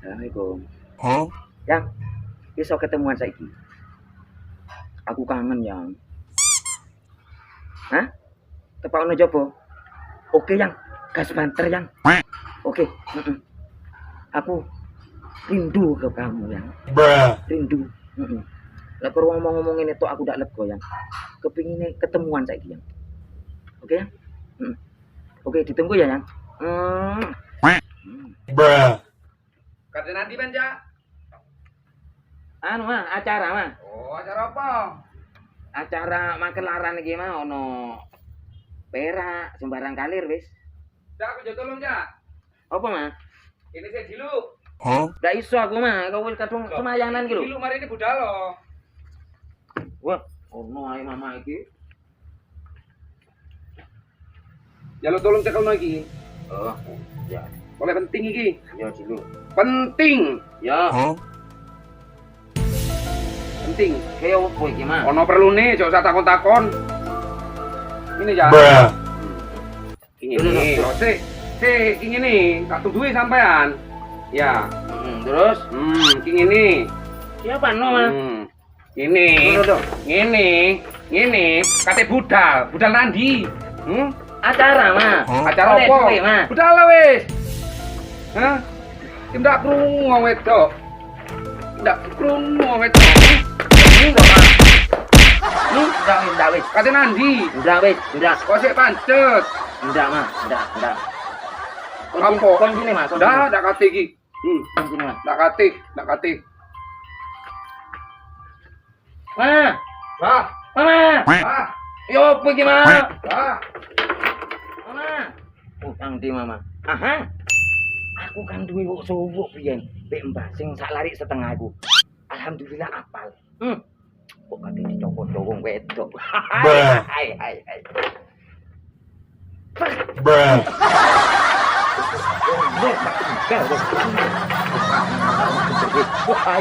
Assalamualaikum. Hah? Yang iso ketemuan saiki. Aku kangen yang. Hah? Tepakno jopo? Oke yang, gas banter yang. Oke. Aku rindu ke kamu yang. Bruh. Rindu. Lah kalau ngomong-ngomongin itu aku ndak lega yang. Kepinginnya ketemuan saiki yang. Oke ya? Oke, ditunggu ya yang. Bruh. Kata nanti Banja. Anu mah acara mah. Oh, acara apa? Acara makelaran iki mah ono perak sembarang kalir wis. Jak aku jo tolong, Jak. Apa mah? Ini saya Jilu. Hah? Ndak iso aku mah, kau wis kadung semayanan iki lho. Jilu mari ini budal loh. Wah, ono ae mama iki. Ya lo tolong cekel lagi. Oh, ya. Oleh penting iki. Ya dulu. Penting. Ya, Hah? Penting. kayak opo iki mah? Ono perlu nih, jauh usah takon-takon. Ini ya. Bruh. Ini nih. Oh, ini nih. Tak tuduhi sampean. Ya. Terus Ini nih. siapa no mah? Ini. Loh. Ini. Kate budal. Budal nandi. Acara mah. Hah? Acara Oleh apa? duwe, mah. Budal lah wis. Hah? Tidak krungu wong wedok. Tidak krungu wong wedok. Ndak wis. Kate nandi. Ndak wis, ndak. Kok sik pancet. Ndak mah, ndak. Apa? Kon sini mah, Ndak kate iki. Kon sini mah. Ndak kate. Mah, Wah, mama. wah, Yo opo iki mah? wah. Mama. Utang di mama. Aha. Aku kan duwe wong suwuk biyen, mbek mbah sing sak lari setengah aku. Alhamdulillah apal. Kok kate dicopot wong wedok. Bruh. Hai. Bruh. Wah,